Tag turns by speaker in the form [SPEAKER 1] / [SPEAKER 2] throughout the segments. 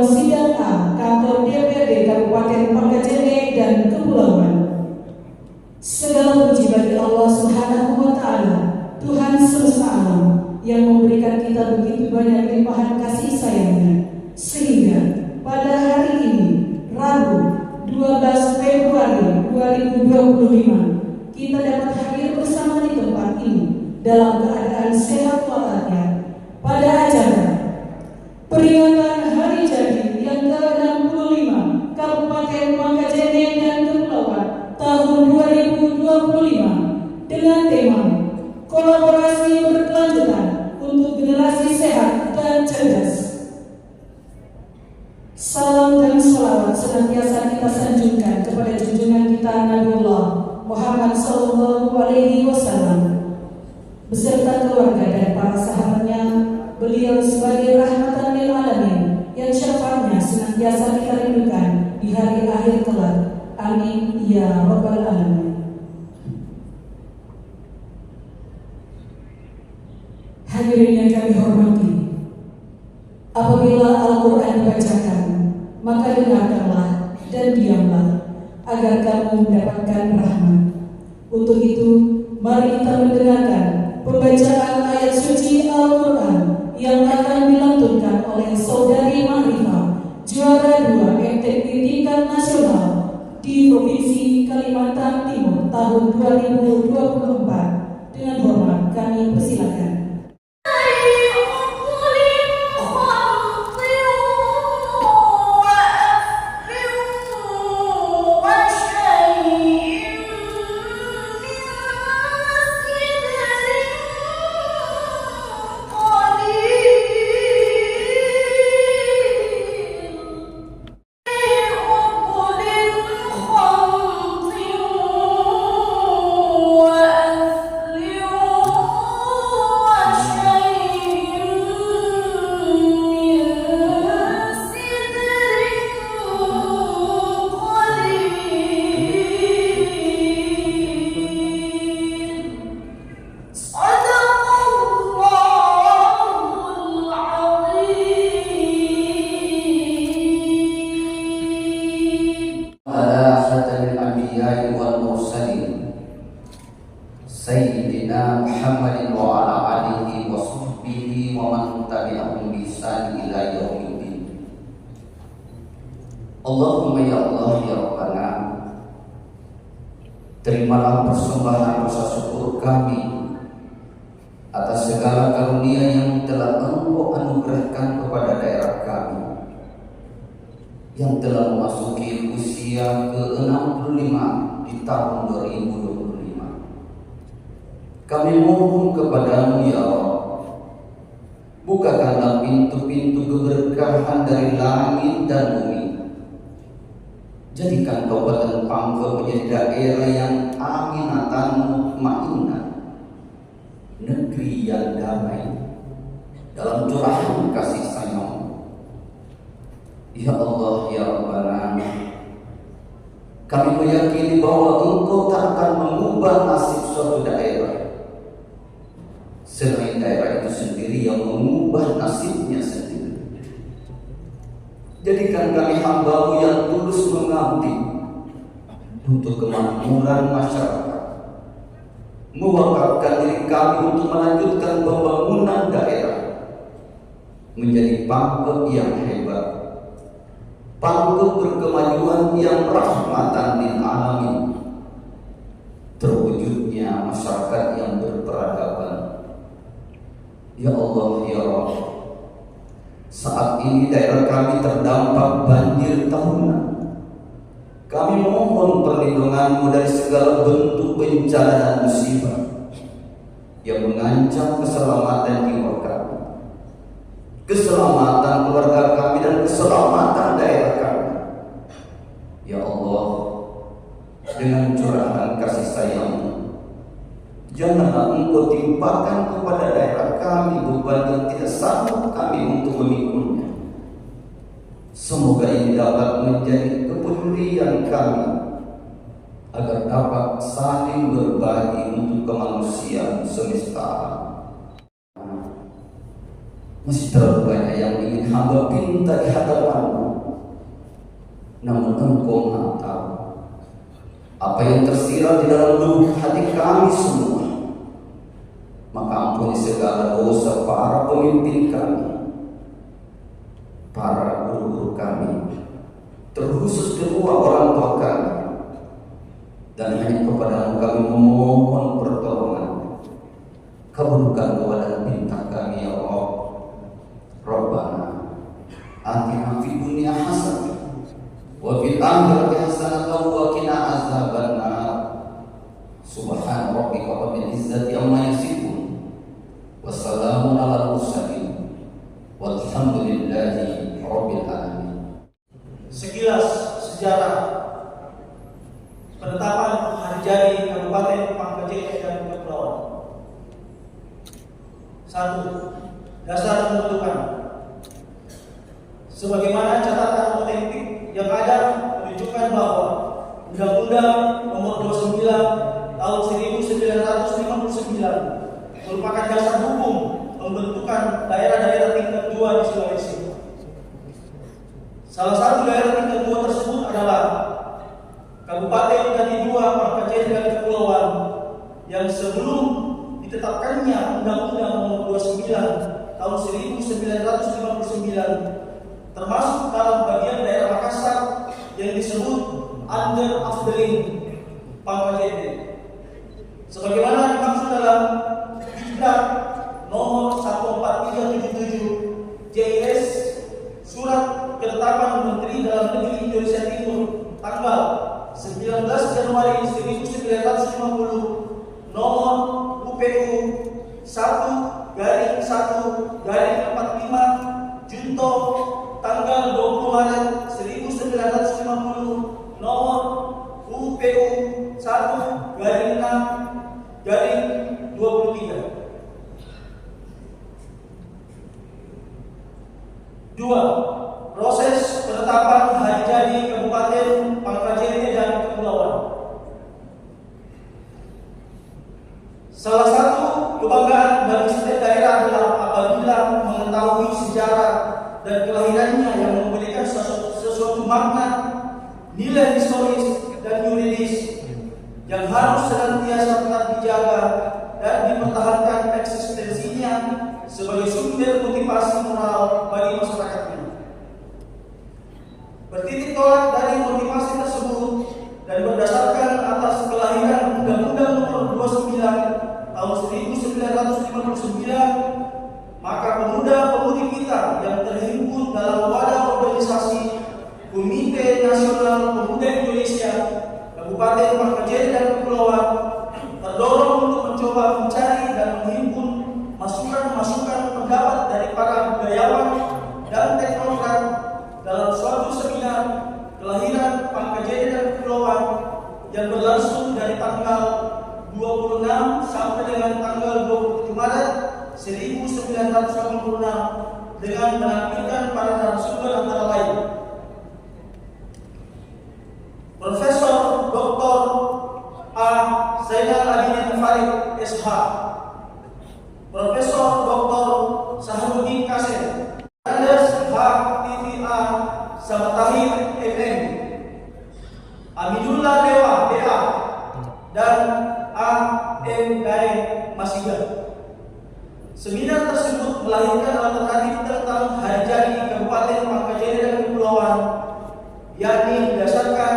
[SPEAKER 1] Sidang A Kantor DPRD Kabupaten Pangkajene dan Kepulauan. Segala puji bagi Allah Subhanahu wa Ta'ala, Tuhan semesta alam, yang memberikan kita begitu banyak limpahan kasih sayangnya, sehingga pada hari ini, Rabu 12 Februari 2025, kita dapat hadir bersama di tempat ini dalam keadaan sehat walafiat pada acara peringatan Hari Jadi yang ke-65 Kabupaten Pangkajene dan Kepulauan tahun 2025 dengan tema Kolaborasi Berkelanjutan untuk Generasi Sehat dan Cerdas. Salam dan salawat senantiasa kita sanjungkan kepada junjungan kita Nabiullah Muhammad Sallallahu Alaihi Wasallam beserta keluarga dan para sahabatnya. Beliau sebagai rahmatan lil alamin yang syafaatnya senantiasa kita rindukan di hari akhir kelak. Amin ya rabbal alamin. Hadirin yang kami hormati, apabila Al-Quran dibacakan, maka dengarkanlah dan diamlah agar kamu mendapatkan rahmat. Untuk itu, mari kita mendengarkan pembacaan ayat suci Al-Quran yang akan dilantunkan oleh Saudari Ma'rifah, juara 2 MTQ tingkat nasional di Provinsi Kalimantan Timur tahun 2024. Dengan hormat kami persilakan.
[SPEAKER 2] Sayyidina Muhammadin wa ala alihi wa sahbihi wa man tabi'ahum bi ihsan ila yaumiddin. Allahumma ya Allah ya Rabbana, terimalah persembahan rasa syukur kami atas segala karunia yang telah Engkau anugerahkan kepada daerah kami yang telah memasuki usia ke-65 di tahun 2025. Kami mohon kepadamu ya Allah, bukakanlah pintu-pintu keberkahan dari langit dan bumi. Jadikan Kabupaten Pangkep menjadi daerah yang aminatan mutmainnah, negeri yang damai dalam curahan kasih sayang. Ya Allah ya Rabbana, kami meyakini bahwa Engkau tak akan mengubah nasib suatu daerah selain daerah itu sendiri yang mengubah nasibnya sendiri. Jadikan kami hamba-Mu yang tulus mengabdi untuk kemakmuran masyarakat, mewakafkan diri kami untuk melanjutkan pembangunan daerah menjadi Pangkep yang hebat, Pangkep berkemajuan yang rahmatan lil alamin, terwujudnya masyarakat yang berperadaban. Ya Allah ya Rabb, saat ini daerah kami terdampak banjir tahunan. Kami mohon perlindungan-Mu dari segala bentuk bencana dan musibah yang mengancam keselamatan jiwa kami, keselamatan keluarga kami, dan keselamatan daerah kami. Ya Allah, dengan curahan kasih sayang-Mu, janganlah Engkau timpakan kepada daerah kami beban yang tidak sanggup kami untuk memikulnya. Semoga ini dapat menjadi kepedulian kami agar dapat saling berbagi untuk kemanusiaan semesta alam. Masih terlalu banyak yang ingin hamba pinta di hadapan-Mu. Namun Engkau Maha tahu apa yang tersirat di dalam lubuk hati kami semua. Maka ampuni segala dosa para pemimpin kami, para guru-guru kami, terkhusus kedua orang tua kami. Dan hanya kepada-Mu kami memohon pertolongan. Kabulkan doa dan pinta kami ya Allah. Rabbana atina fid dunya hasanah wa fil akhirati hasanah wa qina azabannar. Subhana rabbika rabbil izzati amma yasifun. Wassalamun ala mursalin. Walhamdulillahi rabbil alamin.
[SPEAKER 3] Sekilas sejarah penetapan hari jadi Kabupaten Pangkajene dan Kepulauan. 1. Dasar pembentukan. Sebagaimana catatan otentik yang ada menunjukkan bahwa Undang-Undang Nomor 29 Tahun 1959 merupakan dasar hukum pembentukan daerah-daerah tingkat 2 di Sulawesi. Salah satu daerah tingkat 2 tersebut adalah Kabupaten Dadi 2 Pangkajene dan Kepulauan yang sebelum ditetapkannya Undang-Undang Nomor 29 Tahun 1959 termasuk dalam bagian daerah Makassar yang disebut Under Afdeling Pangkajene. Sebagaimana dimaksud dalam Diklat Nomor 14377 JIS Surat Ketetapan Menteri Dalam Negeri Indonesia Timur tanggal 19 Januari 1950 nomor UPU 1/1/45 Junto tanggal 20 Maret 1950 nomor UPU 1/6/23. 2. Proses penetapan hari jadi Kabupaten Pangkajene dan Kepulauan. Salah satu kebanggaan bagi setiap daerah adalah apabila mengetahui sejarah dan kelahirannya yang memberikan sesuatu makna, nilai historis dan yuridis yang harus senantiasa tetap dijaga dan dipertahankan eksistensinya sebagai sumber motivasi moral bagi masyarakatnya. Bertitik tolak dari motivasi tersebut dan berdasarkan atas kelahiran Undang-Undang Nomor 29 Tahun 1959, maka pemuda-pemudi kita yang terhimpun dalam wadah organisasi Komite Nasional Pemuda Indonesia Kabupaten Pangkajene dan Kepulauan terdorong untuk mencoba mencari dan menghimpun masukan-masukan pendapat dari para budayawan dan teknokrat dalam suatu seminar kelahiran Pangkajene dan Kepulauan yang berlangsung dari tanggal 26 sampai dengan tanggal 27 Maret 1986 dengan menampilkan para narasumber antara lain Profesor Dr. A. Zainal Abidin Farid SH, Profesor Dr. Sahrudin Kasem, Andes H.T.A. Sabatahir MM, Amidullah Dewa BA, dan A.M. Daeng Masiga. Seminar tersebut melahirkan alternatif tentang hari jadi Kabupaten Pangkajene dan Kepulauan, yakni berdasarkan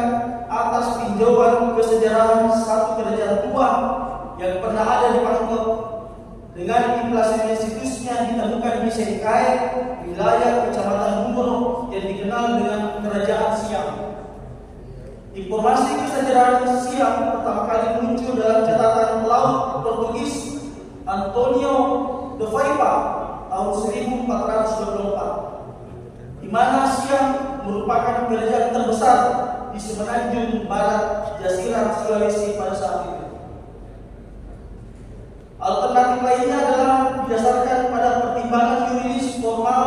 [SPEAKER 3] atas tinjauan kesejarahan satu kerajaan tua yang pernah ada di Pangkep dengan inflasi situsnya ditemukan di Sengkai, wilayah Kecamatan Bungono yang dikenal dengan Kerajaan Siam. Informasi kesejarahan Siam pertama kali muncul dalam catatan pelaut Portugis Antonio de Veiga tahun 1424, di mana Siam merupakan kerajaan terbesar di semenanjung barat Jazirah Sulawesi pada saat itu. Alternatif lainnya adalah didasarkan pada pertimbangan yuridis formal,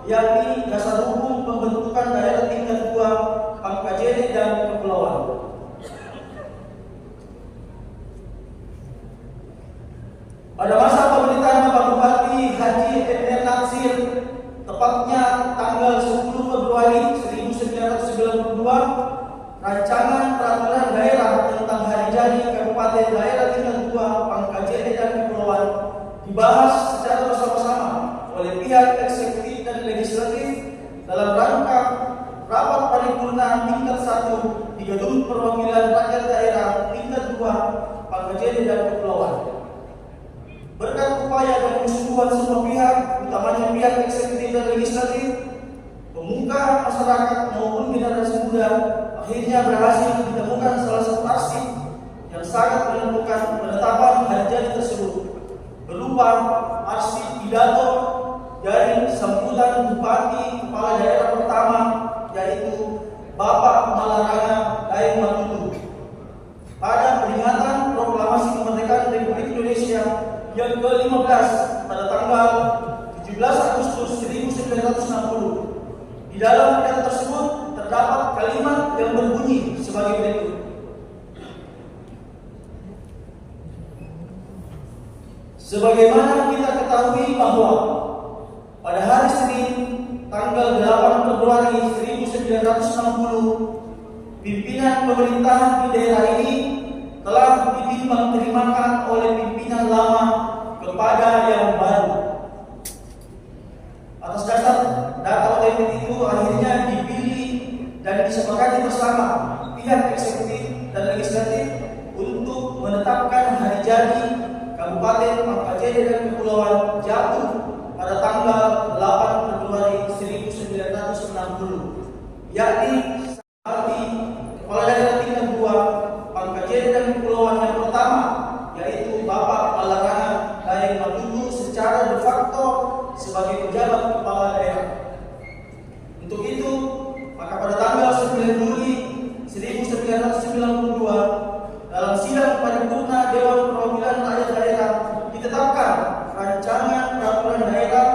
[SPEAKER 3] yakni dasar hukum pembentukan daerah tingkat 2 Pangkajene dan Kepulauan. Pada masa pemerintahan Bapak Bupati Haji M.N. Natsir, tepat Kabupaten Daerah Tingkat 2 Pangkajene dan Kepulauan dibahas secara bersama-sama oleh pihak eksekutif dan legislatif dalam rangka rapat paripurna tingkat 1 di Gedung Perwakilan Rakyat Daerah Tingkat 2 Pangkajene dan Kepulauan. Berkat upaya dan kesungguhan semua pihak, utamanya pihak eksekutif dan legislatif, pemuka masyarakat maupun generasi muda, akhirnya berhasil ditemukan salah satu arsip yang sangat menentukan penetapan hari jadi tersebut, berupa arsip pidato dari sambutan Bupati Kepala Daerah pertama, yaitu Bapak Malaranga Daeng Matutu, pada peringatan Proklamasi Kemerdekaan Republik Indonesia yang ke-15 pada tanggal 17 Agustus 1960. Di dalam pidato tersebut terdapat kalimat yang berbunyi sebagai berikut. Sebagaimana kita ketahui bahwa pada hari Senin tanggal 8 Februari 1960, pimpinan pemerintahan di daerah ini telah ditimbang terimakan oleh pimpinan lama kepada yang baru. Atas dasar data otentik itu akhirnya dipilih dan disepakati bersama pihak eksekutif dan legislatif untuk menetapkan hari jadi Kabupaten Pangkajene dan Kepulauan jatuh pada tanggal 8 Februari 1960, yakni Bupati Kepala Daerah Tingkat 2 Pangkajene dan Kepulauan yang pertama, yaitu Bapak Malaranga Daeng Matutu secara de facto sebagai pejabat kepala daerah. Untuk itu, maka pada tanggal 9 Juli 1992 dalam sidang paripurna Dewan Perwakilan Rakyat Daerah ditetapkan rancangan peraturan daerah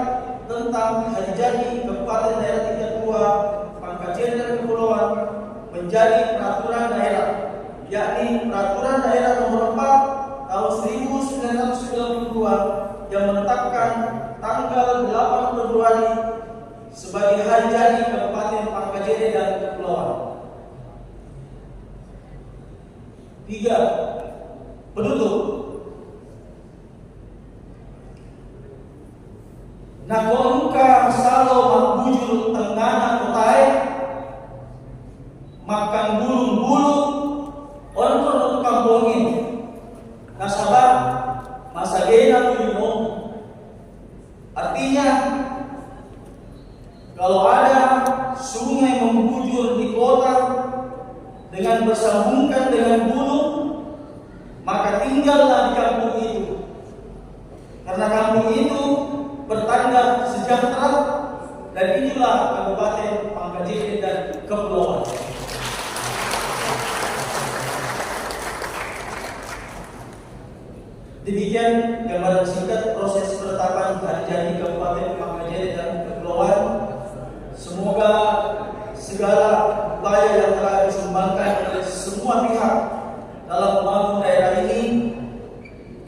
[SPEAKER 3] tentang hari jadi Kabupaten Daerah Tingkat 2 Pangkajene dan Kepulauan menjadi peraturan daerah, yakni Peraturan Daerah Nomor 4 Tahun 1992 yang menetapkan tanggal 8 Februari sebagai hari jadi Kabupaten Pangkajene dan Kepulauan. 3. Penutup. Nakonka salo makbujul tengana kotae makan bulung-bulung ontor untuk kampungin nasabah masagena tulimong. Artinya, kalau ada sungai membujur di kota dengan bersambungkan dengan gunung, maka tinggallah di kampung itu, karena kampung itu bertanda sejahtera, dan inilah Kabupaten Pangkajene dan Kepulauan. Demikian gambaran singkat proses penetapan hari jadi Kabupaten Pangkajene dan Kepulauan. Semoga segala upaya yang telah disumbangkan oleh semua pihak dalam membangun daerah ini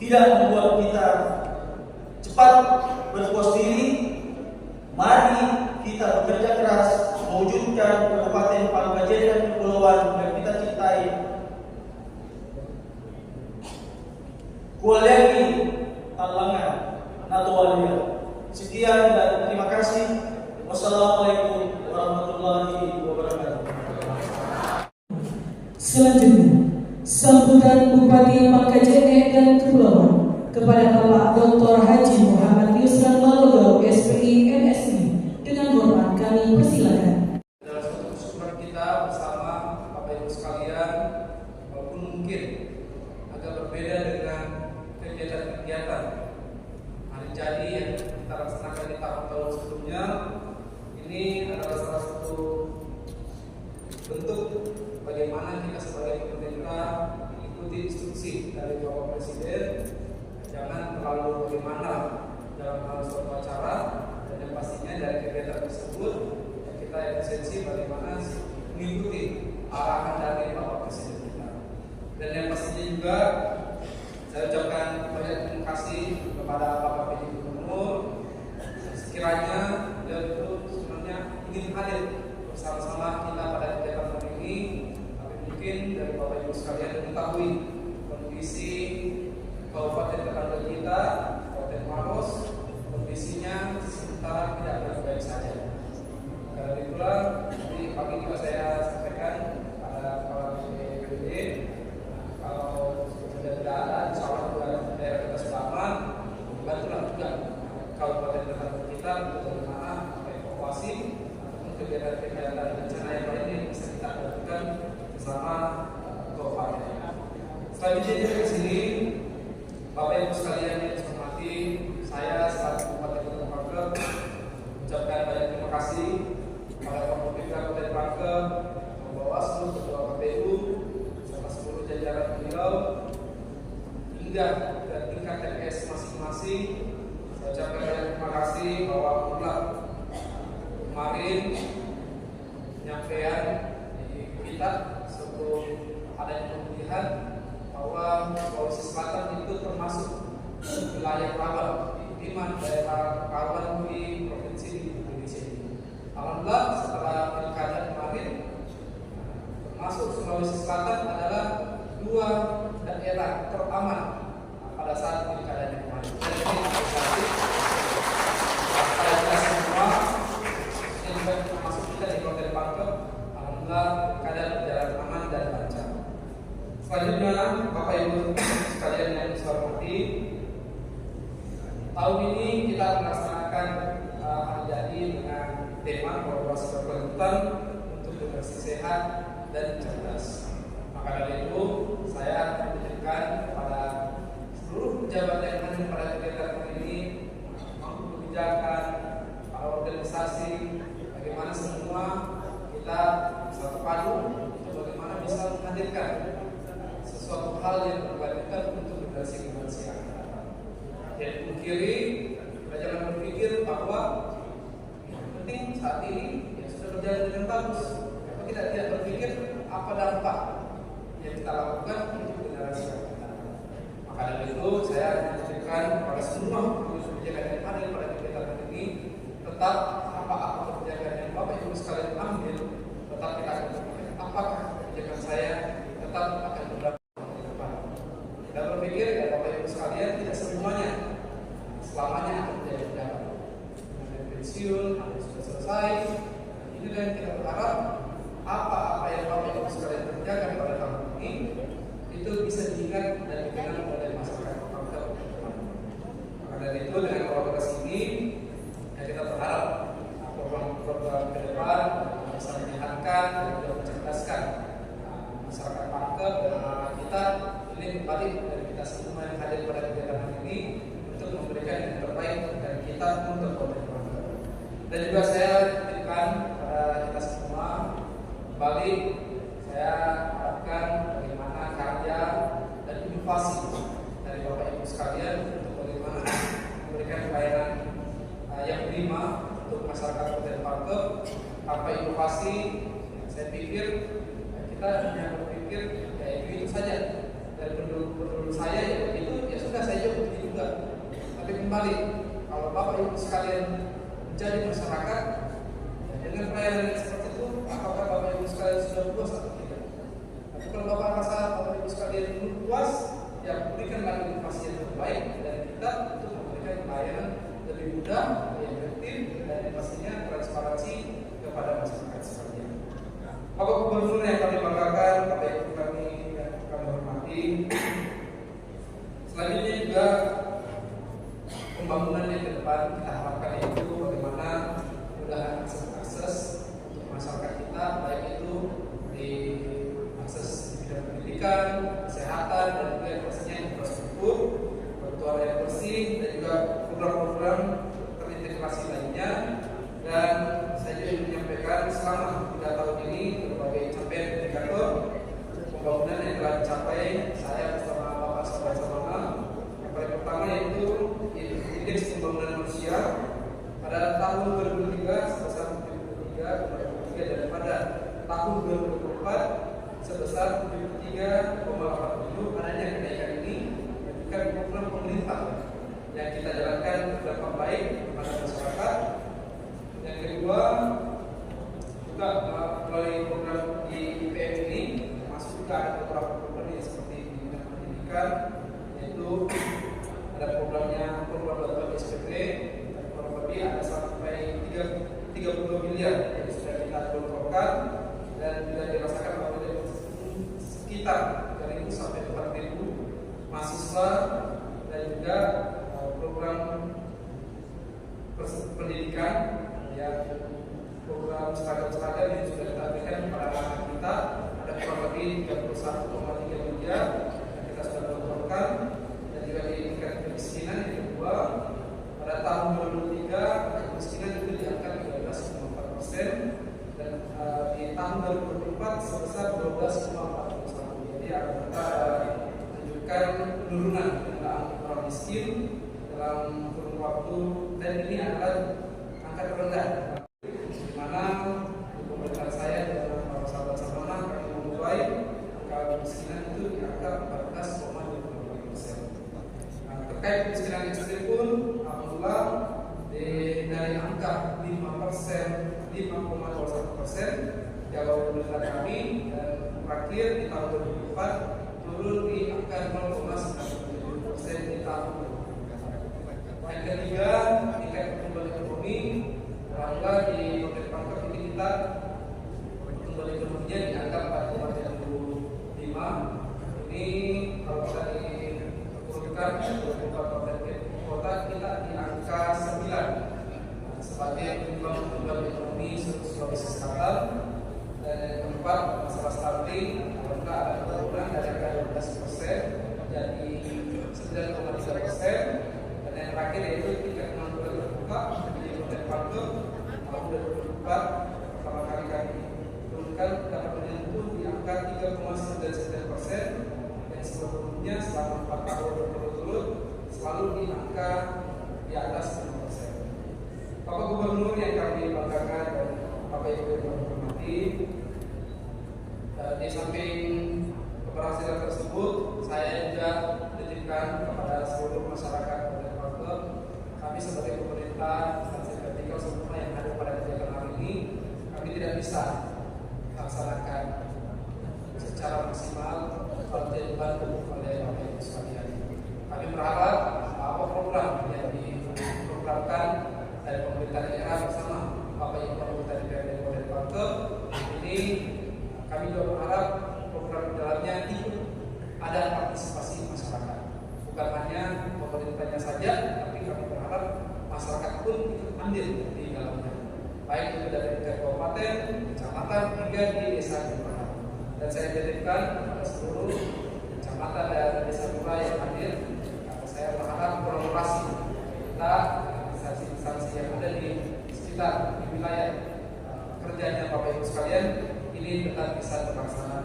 [SPEAKER 3] tidak membuat kita cepat berpuas diri. Mari kita bekerja keras mewujudkan Kabupaten Pangkajene dan Kepulauan yang kita cintai. Kualiani talangan natualia. Sekian dan terima kasih. Wassalamualaikum warahmatullahi wabarakatuh.
[SPEAKER 1] Selanjutnya, sambutan Bupati Pangkajene dan Kepulauan kepada Bapak Dr. Haji Muhammad Yusran Malogo, SPI MSI. Dengan hormat kami persilakan.
[SPEAKER 4] Dalam satu kesempatan kita bersama Bapak Ibu sekalian, walaupun mungkin agak berbeda dengan kegiatan-kegiatan hari jadi yang kita laksanakan di tahun-tahun sebelumnya, ini adalah salah satu bentuk bagaimana kita sebagai pemerintah mengikuti instruksi dari Bapak Presiden. Jangan terlalu bagaimana dalam hal suatu acara, dan yang pastinya dari kegiatan tersebut kita esensi bagaimana mengikuti arahan dari Bapak Presiden kita. Dan yang pastinya juga saya ucapkan banyak terima kasih kepada Bapak PJ Gubernur. Sekiranya beliau itu sebenarnya ingin hadir bersama-sama kita pada kegiatan hari ini, tapi mungkin dari Bapak Ibu sekalian mengetahui kondisi Kabupaten tetangga kita, Kabupaten Maros, kondisinya sementara tidak baik-baik saja. Karena itulah di pagi juga saya sampaikan pada kepala BPBD, kalau sudah tidak ada, insya Allah juga daerah kita selamat, bantulah juga Kabupaten tetangga kita untuk bagaimana evakuasi ataupun kegiatan-kegiatan bencana yang lain yang bisa kita lakukan bersama Kabupaten. Selanjutnya dari sini, Bapak Ibu sekalian yang saya hormati, saya selaku Bupati Kota Pangkep mengucapkan banyak terima kasih kepada Pemerintah Kabupaten Pangkep, Bawaslu, Ketua KPU, serta seluruh jajaran beliau hingga ke tingkat TPS masing-masing. Saya ucapkan banyak terima kasih bahwa mulai kemarin penyampaian di kita sebelum adanya pemilihan bahwa Sulawesi Selatan itu termasuk wilayah rawan, di mana daerah rawan di provinsi di Indonesia ini. Alhamdulillah setelah pilkada kemarin, termasuk Sulawesi Selatan adalah 2 daerah teraman pada saat pilkada kemarin. Jadi kita semua yang juga termasuk kita di Kabupaten Pangkep, alhamdulillah pilkada berjalan aman dan lancar. Selanjutnya, Bapak Ibu sekalian yang saya hormati, tahun ini kita melaksanakan hari jadi dengan tema kolaborasi berkelanjutan untuk generasi sehat dan cerdas. Maka dari itu, saya menunjukkan kepada seluruh pejabat yang hadir pada kegiatan ini, mampu kebijakan, para organisasi, bagaimana semua kita bisa terpadu untuk bagaimana bisa menghadirkan suatu hal yang berkelanjutan untuk generasi-generasi yang akan datang. Jadi pungkiri, kita jangan berpikir bahwa yang penting saat ini ya sudah berjalan dengan bagus. Tapi kita tidak berpikir apa dampak yang kita lakukan untuk generasi yang akan datang. Maka dari itu saya menunjukkan pada semua kebijakan yang ada pada kegiatan ini, tetap apa kebijakan yang Bapak Ibu sekalian ambil, tetap kita akan berpikir apakah kebijakan saya tetap akan berdampak. Kita berpikir ya Bapak Ibu sekalian, tidak semuanya selamanya akan menjadi pejabat. Ada pensiun, ada sudah selesai. Ini dan kita berharap apa yang Bapak Ibu sekalian kerjakan pada tahun ini itu bisa diingat dan dikenal oleh masyarakat Pangkep. Maka dari itu dengan kolaborasi ini ya kita berharap program-program ke depan bisa menyehatkan dan juga mencerdaskan masyarakat Pangkep kita. Ini kembali dari kita semua yang hadir pada kegiatan ini untuk memberikan yang terbaik dari kita untuk Kabupaten. Dan juga saya berikan kepada kita semua kembali saya harapkan bagaimana karya dan inovasi dari Bapak Ibu sekalian untuk bagaimana memberikan pelayanan yang prima untuk masyarakat Kabupaten Pangkep. Tanpa inovasi, saya pikir kita hanya berpikir ya itu saja. Dan menurut saya ya begitu, ya sudah saya jawab begitu juga. Tapi kembali, kalau Bapak Ibu sekalian menjadi masyarakat ya dengan pelayanan seperti itu, apakah Bapak Ibu sekalian sudah puas atau tidak? Tapi kalau Bapak rasa Bapak Ibu sekalian belum puas, ya berikan lagi inovasi yang terbaik dari kita untuk memberikan pelayanan lebih mudah, lebih efektif, dan pastinya transparansi kepada masyarakat sekalian. Bapak Gubernur yang kami banggakan, Bapak Ibu kami hormati. Selanjutnya juga pembangunan yang ke depan kita harapkan itu bagaimana mudah akses untuk masyarakat kita, baik itu di akses di bidang pendidikan, kesehatan, dan juga pastinya infrastruktur, kebutuhan air bersih, dan juga program-program terintegrasi lainnya. Dan saya juga menyampaikan selama 3 tahun ini berbagai capaian indikator pembangunan yang telah dicapai saya bersama Bapak Sabana. Yang paling pertama yaitu indeks pembangunan manusia pada tahun 2003 sebesar 73,3 dan pada tahun 2024 sebesar 73,87. Adanya kenaikan ini menunjukkan program pemerintah yang kita jalankan berdampak baik kepada masyarakat. Yang kedua juga melalui program di IPM ini masuk juga ada beberapa program yang seperti di bidang pendidikan sampaikan, yaitu ada program bantuan SPP dan kurang lebih ada sampai 30 miliar yang sudah kita gelontorkan dan sudah dirasakan oleh sekitar 3.000 sampai 4.000 mahasiswa dan juga program pendidikan yang program seragam yang sudah kita berikan kepada anak kita ada kurang lebih 31,3 miliar yang kita sudah gelontorkan. Dan juga di tingkat kemiskinan yang kedua, pada tahun 2023 kemiskinan itu di angka 13,4% dan di tahun 2024 sebesar 12,41%. Jadi kita menunjukkan penurunan jumlah orang miskin dalam kurun waktu, dan ini adalah angka terendah di mana di pemerintahan saya dan para sahabat sama kami memulai angka kemiskinan itu di angka 14,25%. Terkait kemiskinan ekstrim pun, alhamdulillah dari angka 5%, 5,21% Jawa pemerintahan kami, dan terakhir di tahun 2004 turun di angka 0,97% di tahun 2024. Yang ketiga, tingkat pertumbuhan ekonomi, alhamdulillah di Kabupaten Pangkep ini kita pertumbuhan ekonominya di angka 4,75. Ini kalau kita diturunkan kabupaten kota kita di angka 9 sebagai pertumbuhan ekonomi Sulawesi Selatan. Dan yang keempat, masalah stunting, alhamdulillah ada penurunan dari angka 12% jadi 9,3%. Dan yang terakhir yaitu tingkat pengangguran terbuka di Kabupaten Pangkep tahun 2024 pertama kali kami turunkan dapat menyentuh di angka 3,99%, dan sebelumnya selama 4 tahun berturut-turut selalu di angka di atas 5%. Bapak Gubernur yang kami banggakan dan Bapak Ibu yang kami hormati, di samping keberhasilan tersebut, saya juga menitipkan kepada seluruh masyarakat Kabupaten Pangkep, kami sebagai pemerintah instansi vertikal semua yang ada pada kegiatan hari ini, kami tidak bisa melaksanakan secara maksimal kalau tidak dibantu oleh Bapak Ibu sekalian. Kami berharap bahwa program yang diprogramkan dari pemerintah daerah bersama Bapak Ibu pemerintah DPRD Kabupaten Pangkep ini, kami juga berharap program di dalamnya ikut ada partisipasi masyarakat, bukan hanya pemerintahnya saja, tapi kami berharap masyarakat pun ikut andil di dalamnya, baik itu dari tingkat kabupaten, kecamatan, hingga di desa kelurahan. Dan saya titipkan kepada seluruh kecamatan dan desa kelurahan yang hadir, saya berharap kolaborasi kita instansi-instansi yang ada di sekitar di wilayah kerjanya Bapak Ibu sekalian ini tetap bisa terlaksana.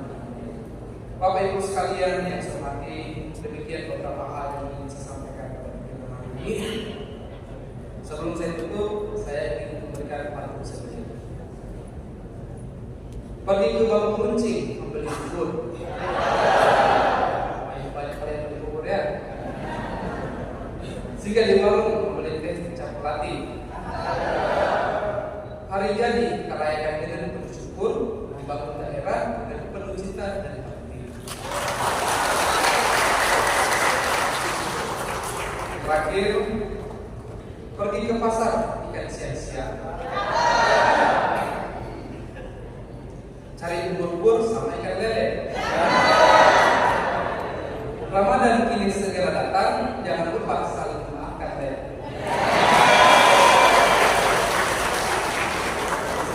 [SPEAKER 4] Bapak Ibu sekalian yang saya hormati, demikian beberapa hal yang ingin saya sampaikan pada kesempatan ini. Sebelum saya tutup, saya ingin memberikan pantun sedikit. Pergi ke Bambu Runcing membeli bubur. Banyak kalian beli bubur ya. Jika di warung membeli teh campur lati. Hari jadi kerayakan dengan penuh syukur, membangun daerah dengan penuh cinta dan bakti. Terakhir, pergi ke pasar ikan siang-siang, cari ubur-ubur sama ikan lele. Ramadan kini segera datang, jangan lupa saling memaafkan deh.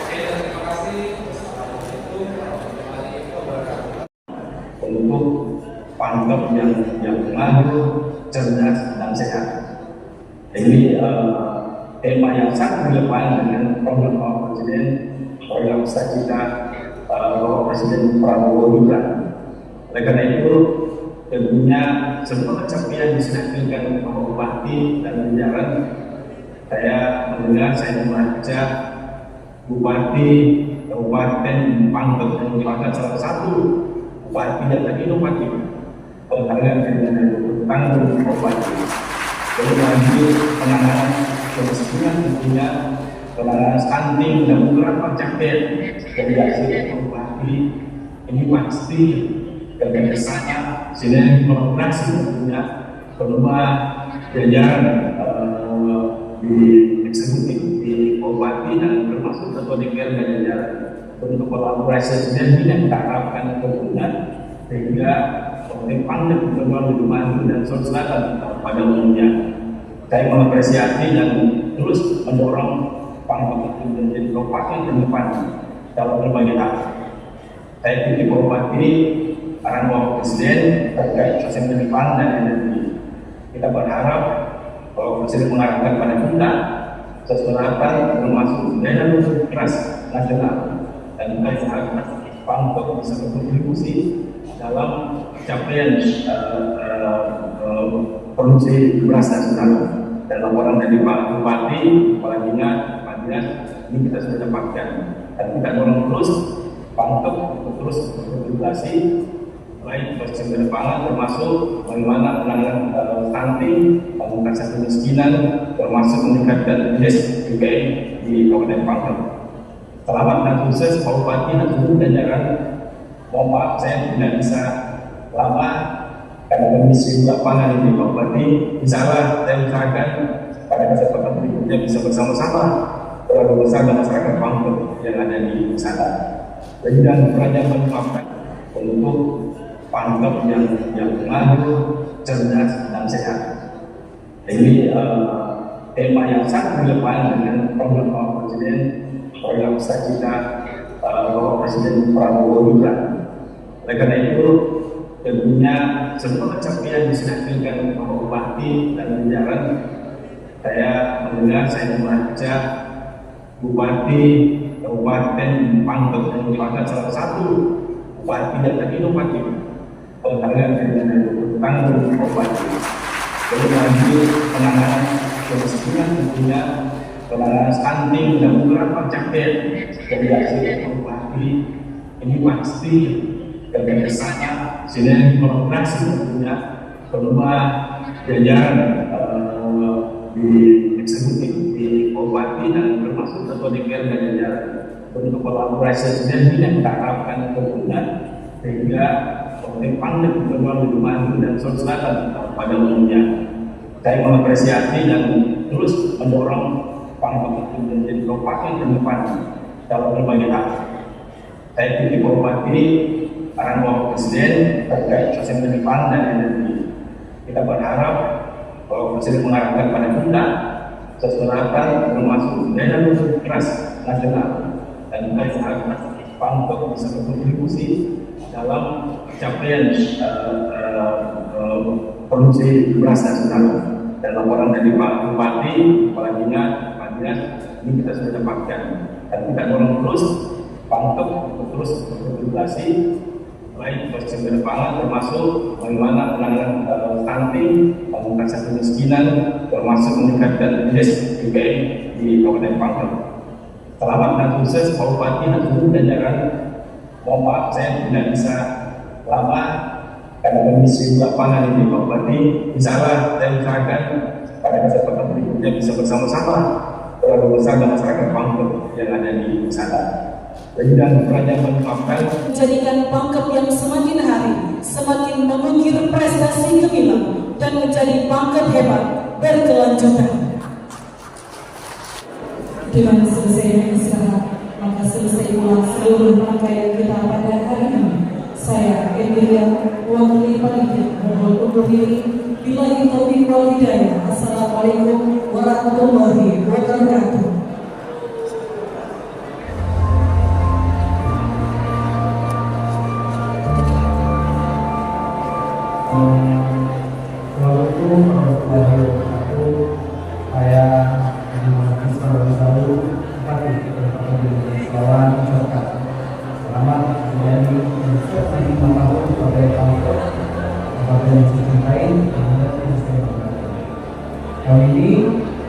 [SPEAKER 4] Terima kasih. Wassalamualaikum warahmatullahi wabarakatuh.
[SPEAKER 5] Untuk Pangkep yang maju, cerdas dan sehat. Ini tema yang sangat relevan dengan program Bapak Presiden, program cita Bapak Presiden Prabowo juga. Oleh karena itu, tentunya semua capaian disampaikan Bapak Bupati dan jajaran, saya mendengar, saya membaca Bupati Kabupaten Pangkep yang merupakan salah satu bupati yang inovatif, penghargaan dengan tanggung Bupati. Jadi lagi penanganan kemiskinan tentunya, penanganan stunting dan beberapa capaian dari hasil Bupati ini pasti kebiasaannya sinergi kolaborasi tentunya berupa jajaran di eksekutif, di Bupati dan termasuk ketua DPR dan jajaran untuk kolaborasi sinergi yang kita harapkan tentunya sehingga pandemi berkembang lebih maju dan Sulawesi Selatan pada umumnya. Saya mengapresiasi dan terus mendorong Pangkep itu menjadi kabupaten terdepan dalam berbagai hal. Saya titip Bupati arahan Bapak Presiden terkait sosial depan dan energi. Kita berharap Bapak Presiden mengarahkan pada kita sesuatu termasuk dana keras nasional dan kita harapkan Pangkep bisa berkontribusi dalam capaian produksi beras nasional. Dan laporan dari Pak Bupati, Kepala Dinas, ini kita sudah dapatkan. Dan kita dorong terus Pangkep untuk terus berkontribusi baik sumber pangan termasuk bagaimana penanganan stunting, pengentasan kemiskinan, termasuk meningkatkan indeks PDB di Kabupaten Pangkep. Selamat dan sukses Pak Bupati dan seluruh jajaran. Mohon maaf saya tidak bisa lama karena kondisi lapangan ini Pak Bupati. Insyaallah saya usahakan pada kesempatan berikutnya bisa bersama-sama bersama masyarakat Pangkep yang ada di sana. Jadi dan kerajaan menetapkan untuk Pangkep yang maju, cerdas dan sehat. Ini tema yang sangat relevan dengan program Bapak Presiden, program cita Bapak Presiden Prabowo Gibran. Oleh karena itu, tentunya semua capaian disampaikan Bapak Bupati dan jajaran. Saya mendengar, saya membaca Bupati Kabupaten Pangkep yang merupakan salah satu bupati yang inovatif tentang Bupati. Jadi lagi penanganan kemiskinan tentunya penanganan stunting dan beberapa capaian dari hasil Bupati ini pasti kerjasama sinergi kolaborasi tentunya berupa jajaran di eksekutif, di Bupati dan termasuk ketua DPR dan jajaran untuk kolaborasi sinergi yang kita harapkan tentunya sehingga pandemi berkembang lebih maju dan Sulawesi Selatan pada umumnya. Saya mengapresiasi dan terus mendorong Pangkep itu menjadi kabupaten terdepan dalam berbagai hal. Saya titip Bupati arahan Bapak Presiden terkait sosial depan dan energi. Kita berharap Bapak Presiden mengarahkan pada kita sesuatu termasuk dana keras nasional dan kita harapkan Pangkep bisa berkontribusi dalam capaian produksi beras nasional. Dan laporan dari Pak Bupati, Kepala Dinas, ini kita sudah dapatkan. Dan kita dorong terus Pangkep untuk terus berkontribusi baik sumber pangan termasuk bagaimana penanganan stunting, pengentasan kemiskinan, termasuk meningkatkan indeks PDB di Kabupaten Pangkep. Selamat dan sukses Pak Bupati dan seluruh jajaran. Mohon maaf saya tidak bisa lama karena kondisi lapangan ini Pak Bupati. Insyaallah saya usahakan pada kesempatan berikutnya bisa bersama-sama bersama masyarakat Pangkep yang ada di sana. Dan kerajaan menetapkan
[SPEAKER 1] menjadikan Pangkep yang semakin hari semakin mengukir prestasi gemilang dan menjadi Pangkep hebat berkelanjutan. Dengan selesainya istirahat, maka selesai pula seluruh rangkaian kita pada hari ini. Saya Emilia, wakili panitia, mohon undur diri. Billahi taufiq wal hidayah. Assalamualaikum warahmatullahi wabarakatuh.
[SPEAKER 6] Assalamualaikum warahmatullahi wabarakatuh. Saya Edi Selalu Bupati Kabupaten Selawan Jakarta. Selamat menjadi peserta 5 tahun Kabupaten Pangkep, Kabupaten yang saya cintai dan yang saya banggakan. Kali ini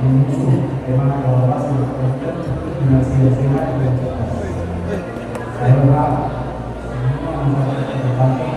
[SPEAKER 6] mengusung tema kolaborasi Pangkep generasi yang sehat dan cerdas. Saya berharap semua masyarakat Pangkep